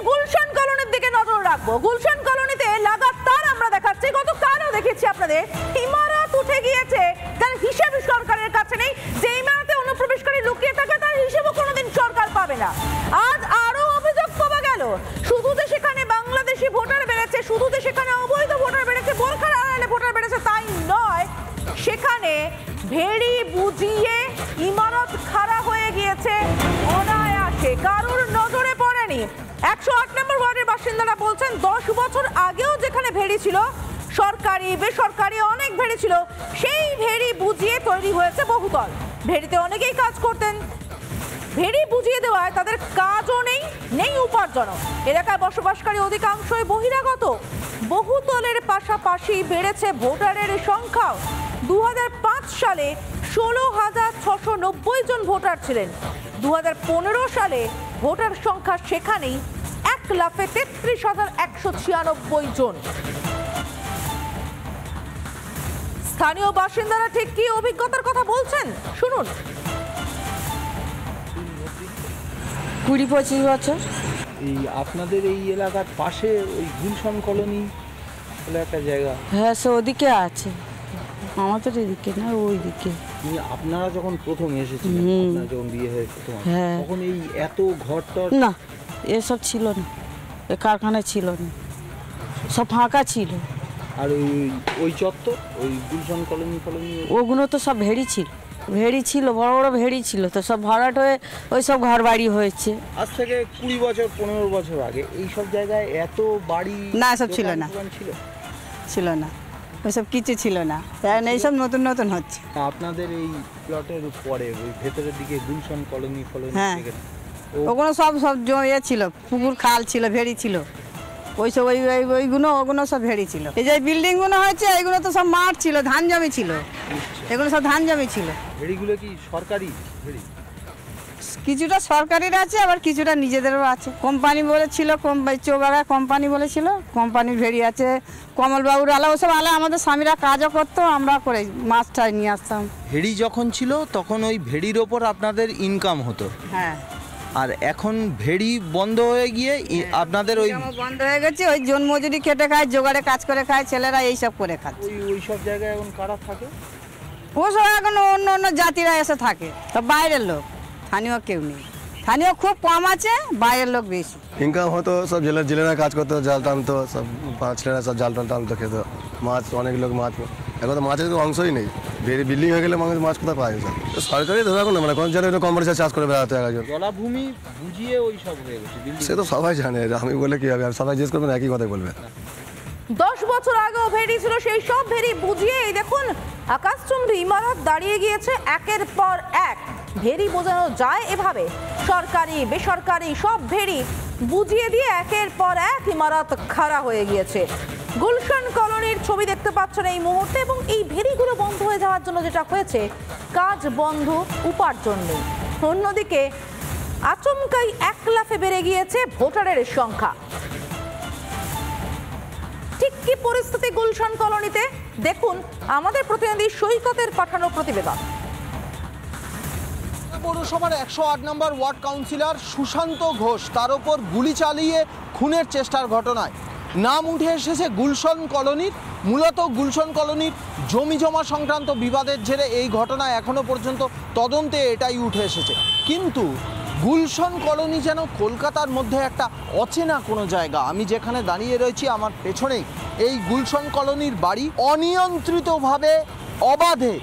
গুলশান কলোনির দিকে নজর রাখবো। গুলশান কলোনিতে লাগাতার আমরা দেখাচ্ছি, গতকালও দেখেছি আপনাদের, ইমারত উঠে গিয়েছে, তার হিসেব সরকারের কাছে নেই। যে ইমারতে অনুপ্রবেশকারী লুকিয়ে থাকে তার হিসেবও কোনোদিন সরকার পাবে না। আজ আরো অভিযোগ পাওয়া গেল, শুধু যে সেখানে বাংলাদেশি ভোটার বেড়েছে, শুধু যে সেখানে অবৈধ ভোটার বেড়েছে, বোরখার আড়ালে ভোটার বেড়েছে তাই নয়, সেখানে ভেড়ি বুঝিয়ে ইমারত খাড়া হয়ে গিয়েছে অনায়াসে, কারোর নজরে পড়েনি। 108 নম্বর ওয়ার্ডের বাসিন্দারা বলছেন 10 বছর আগেও যেখানে ভেড়ি ছিল, সরকারি বেসরকারি অনেক ভেড়ি ছিল, সেই ভেড়ি বুঝিয়ে তৈরি হয়েছে বহুতল। ভেড়িতে অনেকেই কাজ করতেন, ভেড়ি বুঝিয়ে দেওয়ায় তাদের কাজও নেই, নেই উপার্জনও। এলাকায় বসবাসকারী অধিকাংশই বহিরাগত। বহুতলের পাশাপাশি বেড়েছে ভোটারের সংখ্যাও। 2005 সালে 16,690 জন ভোটার ছিলেন। 2015 সালে ভোটার সংখ্যা সেখানেই 1,33,196 জন। স্থানীয় বাসিন্দারা ঠিক কি অভিজ্ঞতার কথা বলছেন শুনুন। 20-25 বছর। এই আপনাদের এই এলাকার পাশে ওই গুলশান কলোনি বলে একটা জায়গা, হ্যাঁ সে ওদিকে আছে, আমাদের এদিকে না ওইদিকে। আপনারা যখন প্রথম এসেছিলেন, আপনারা যখন বিয়ে হয়েছে হ্যাঁ, তখন এই এত ঘরটর না এসব ছিল না, এ কারখানায় ছিল না, সব ফাঁকা ছিল। আর ওই চত্বর ওই গুলশান কলোনি ওগুলো তো সব ভেড়ি ছিল, ভেড়ি ছিল, বড় বড় ভেড়ি ছিল, তো সব ভরাট হয়ে ওই সব ঘর বাড়ি হয়েছে। আজ থেকে 20 বছর 15 বছর আগে এই সব জায়গায় এত বাড়ি না, এসব ছিল না, ছিল না, ওইসব কিছু ছিল না, এইসব নতুন নতুন হচ্ছে। আপনাদের এই প্লটের পরে ওই ভেতরের দিকে গুলশান কলোনি হ্যাঁ, ওগুলো সব ইয়ে ছিল, পুকুর খাল ছিল, ভেড়ি ছিল, ওইসব ওগুলো সব ভেড়ি ছিল। এই যে বিল্ডিংগুলো হয়েছে এইগুলো তো সব মাঠ ছিল, ধান জমি ছিল, এগুলো সব ধান জমি ছিল। ভেড়িগুলো কি সরকারি ভেড়ি? কিছুটা সরকারির আছে, আবার কিছুটা নিজেদেরও আছে। কোম্পানি বলেছিল, চৌবাগা কোম্পানি বলেছিল, কোম্পানির ভেড়ি আছে, কমলবাবুর আলা, ওসব আলা আমাদের স্বামীরা কাজও করতো, আমরা করে মাছটাই নিয়ে আসতাম। ভেড়ি যখন ছিল তখন ওই ভেড়ির ওপর আপনাদের ইনকাম হতো। হ্যাঁ, আর এখন ভেড়ি বন্ধ হয়ে গিয়ে আপনাদের ওই বন্ধ হয়ে গেছে, ওই জন মজুরি খেটে খায়, জোগাড়ে কাজ করে খায় ছেলেরা, এইসব করে খাচ্ছে। ওই সব জায়গায় এখন কারা থাকে? ওসব এখন অন্য অন্য জাতিরা এসে থাকে, তো বাইরের লোক, স্থানীয় কেউ নেই, স্থানীয় খুব কম আছে, বাইরের লোক বেশি। ইনকাম হতো, সব জেলেরা কাজ করতো, জাল টানতো, সব ছেলেরা সব জাল টানতো, খেতো মাছ, অনেক লোক মাছ। এখন তো মাছের তো অংশই নেই, বিল্ডিং হয়ে গেলে মাছ কোথায় পাওয়া যায়? সরকারি ধরে রাখুন না, মানে কোন জায়গায় কমার্শিয়াল চাষ করে বেড়াতে একজন। জলাভূমি বুঝিয়ে ওই সব হয়ে গেছে, সে তো সবাই জানে, আমি বলে কি হবে, সবাই জিজ্ঞেস করবেন একই কথাই বলবে। 10 বছর আগেও ভেড়ি ছিল, সেই সব ভেড়ি বুঝিয়ে এই দেখুন আকাশচুম্বী ইমারত দাঁড়িয়ে গিয়েছে একের পর এক। ভেড়ি বোঝানো যায় এভাবে, সরকারি বেসরকারি সব ভেড়ি বুঝিয়ে দিয়ে একের পর এক ইমারত খাড়া হয়ে গিয়েছে। গুলশান কলোনির ছবি দেখতে পাচ্ছেন এই মুহূর্তে, এবং এই ভেড়িগুলো বন্ধ হয়ে যাওয়ার জন্য যেটা হয়েছে, কাজ বন্ধ, উপার্জন নেই। অন্যদিকে আচমকাই 1 লাফে বেড়ে গিয়েছে ভোটারের সংখ্যা। ঠিক কি পরিস্থিতি গুলশান কলোনিতে দেখুন আমাদের প্রতিনিধি সৈকতের পাঠানো প্রতিবেদন। পৌরসভার 108 নম্বর ওয়ার্ড কাউন্সিলর সুশান্ত ঘোষ, তার ওপর গুলি চালিয়ে খুনের চেষ্টার ঘটনায় নাম উঠে এসেছে গুলশান কলোনির। মূলত গুলশান কলোনির জমি জমা সংক্রান্ত বিবাদের জেরে এই ঘটনা এখনো পর্যন্ত তদন্তে এটাই উঠে এসেছে। কিন্তু গুলশান কলোনি যেন কলকাতার মধ্যে একটা অচেনা কোনো জায়গা। আমি যেখানে দাঁড়িয়ে রয়েছি আমার পেছনেই এই গুলশান কলোনির বাড়ি, অনিয়ন্ত্রিতভাবে অবাধে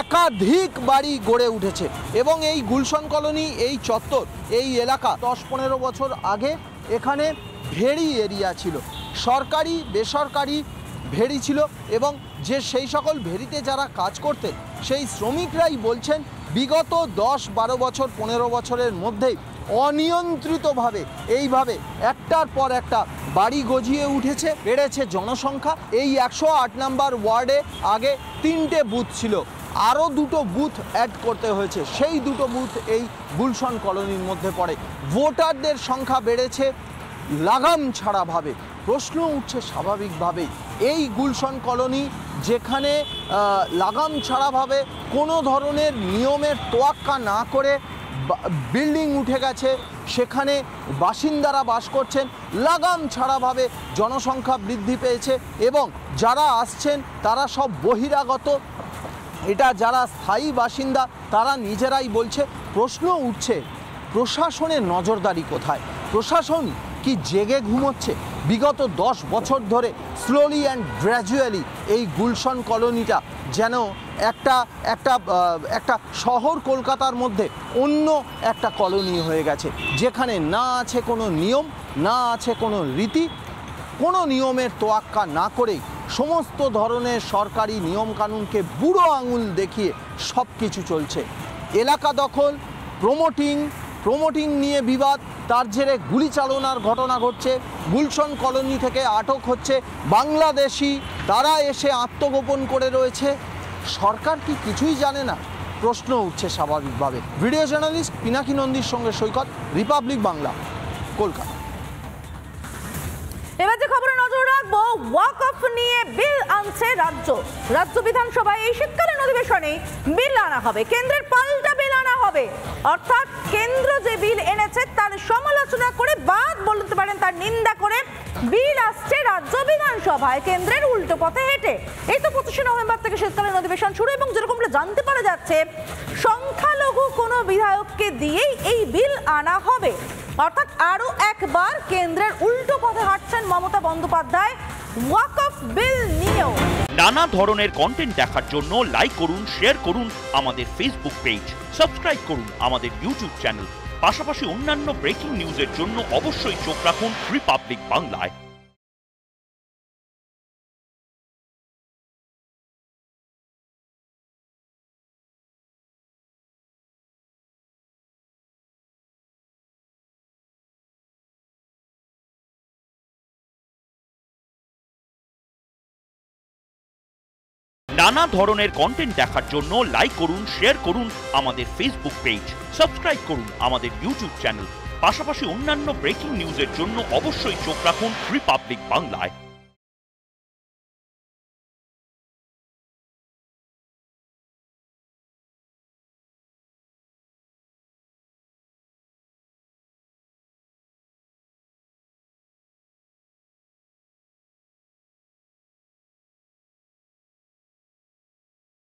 একাধিক বাড়ি গড়ে উঠেছে। এবং এই গুলশান কলোনি, এই চত্বর, এই এলাকা 10-15 বছর আগে এখানে ভেড়ি এরিয়া ছিল, সরকারি বেসরকারি ভেড়ি ছিল, এবং সেই সকল ভেড়িতে যারা কাজ করতেন সেই শ্রমিকরাই বলছেন বিগত 10-12 বছর 15 বছরের মধ্যেই অনিয়ন্ত্রিতভাবে এইভাবে একটার পর একটা বাড়ি গজিয়ে উঠেছে, বেড়েছে জনসংখ্যা। এই 108 নম্বর ওয়ার্ডে আগে 3টে বুথ ছিল, আরও 2টো বুথ অ্যাড করতে হয়েছে, সেই 2টো বুথ এই গুলশান কলোনির মধ্যে পড়ে। ভোটারদের সংখ্যা বেড়েছে লাগাম ছাড়াভাবে। প্রশ্ন উঠছে স্বাভাবিকভাবেই, এই গুলশান কলোনি যেখানে লাগাম ছাড়াভাবে কোনো ধরনের নিয়মের তোয়াক্কা না করে বিল্ডিং উঠে গেছে, সেখানে বাসিন্দারা বাস করছেন, লাগাম ছাড়াভাবে জনসংখ্যা বৃদ্ধি পেয়েছে এবং যারা আসছেন তারা সব বহিরাগত। এটা যারা স্থায়ী বাসিন্দা তারা নিজেরাই বলছে। প্রশ্ন উঠছে প্রশাসনের নজরদারি কোথায়? প্রশাসন কি জেগে ঘুমোচ্ছে? বিগত 10 বছর ধরে স্লোলি অ্যান্ড গ্র্যাজুয়ালি এই গুলশন কলোনিটা যেন একটা শহর কলকাতার মধ্যে অন্য একটা কলোনি হয়ে গেছে, যেখানে না আছে কোনো নিয়ম, না আছে কোনো রীতি, কোনো নিয়মের তোয়াক্কা না করেই সমস্ত ধরনের সরকারি নিয়মকানুনকে বুড়ো আঙুল দেখিয়ে সব কিছু চলছে। এলাকা দখল, প্রমোটিং নিয়ে বিবাদ, তার জেরে গুলি চালনার ঘটনা ঘটছে। গুলশন কলোনি থেকে আটক হচ্ছে বাংলাদেশি, তারা এসে আত্মগোপন করে রয়েছে। সরকার কি কিছুই জানে না? প্রশ্ন উঠছে স্বাভাবিকভাবে। ভিডিও জার্নালিস্ট পিনাকি নন্দীর সঙ্গে সৈকত, রিপাবলিক বাংলা, কলকাতা। এবার যে খবরে নজর রাখবো, ওয়াকফ নিয়ে বিল আনছে রাজ্য বিধানসভায়। এই শীতকালীন অধিবেশনে বিল আনা হবে, কেন্দ্রের পাল্টা বিল আনা হবে। অর্থাৎ কেন্দ্র যে বিল এনেছে তার সমালোচনা করে, বাদ বলতে পারেন তার নিন্দা করে বিল আসছে রাজ্য বিধানসভায় কেন্দ্রের উল্টো পথে হেঁটে। এই তো 25 নভেম্বর থেকে শীতকালীন অধিবেশন শুরু এবং যেরকম জানতে পারা যাচ্ছে সংখ্যালঘু কোনো বিধায়ককে দিয়েই এই বিল আনা হবে। অর্থাৎ আরো একবার কেন্দ্রের উল্টো পথে হাঁটছেন মমতা বন্দ্যোপাধ্যায় ওয়াকফ বিল নিয়েও। নানা ধরনের কন্টেন্ট দেখার জন্য লাইক করুন, শেয়ার করুন আমাদের ফেসবুক পেজ, সাবস্ক্রাইব করুন আমাদের ইউটিউব চ্যানেল। পাশাপাশি অন্যান্য ব্রেকিং নিউজের জন্য অবশ্যই চোখ রাখুন রিপাবলিক বাংলায়। নানা ধরনের কন্টেন্ট দেখার জন্য লাইক করুন, শেয়ার করুন আমাদের ফেসবুক পেজ, সাবস্ক্রাইব করুন আমাদের ইউটিউব চ্যানেল। পাশাপাশি অন্যান্য ব্রেকিং নিউজের জন্য অবশ্যই চোখ রাখুন রিপাবলিক বাংলায়।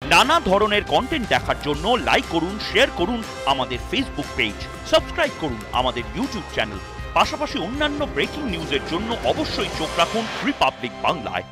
নানা ধরনের কন্টেন্ট দেখার জন্য লাইক করুন, শেয়ার করুন আমাদের ফেসবুক পেজ, সাবস্ক্রাইব করুন আমাদের ইউটিউব চ্যানেল। পাশাপাশি অন্যান্য ব্রেকিং নিউজের জন্য অবশ্যই চোখ রাখুন রিপাবলিক বাংলায়।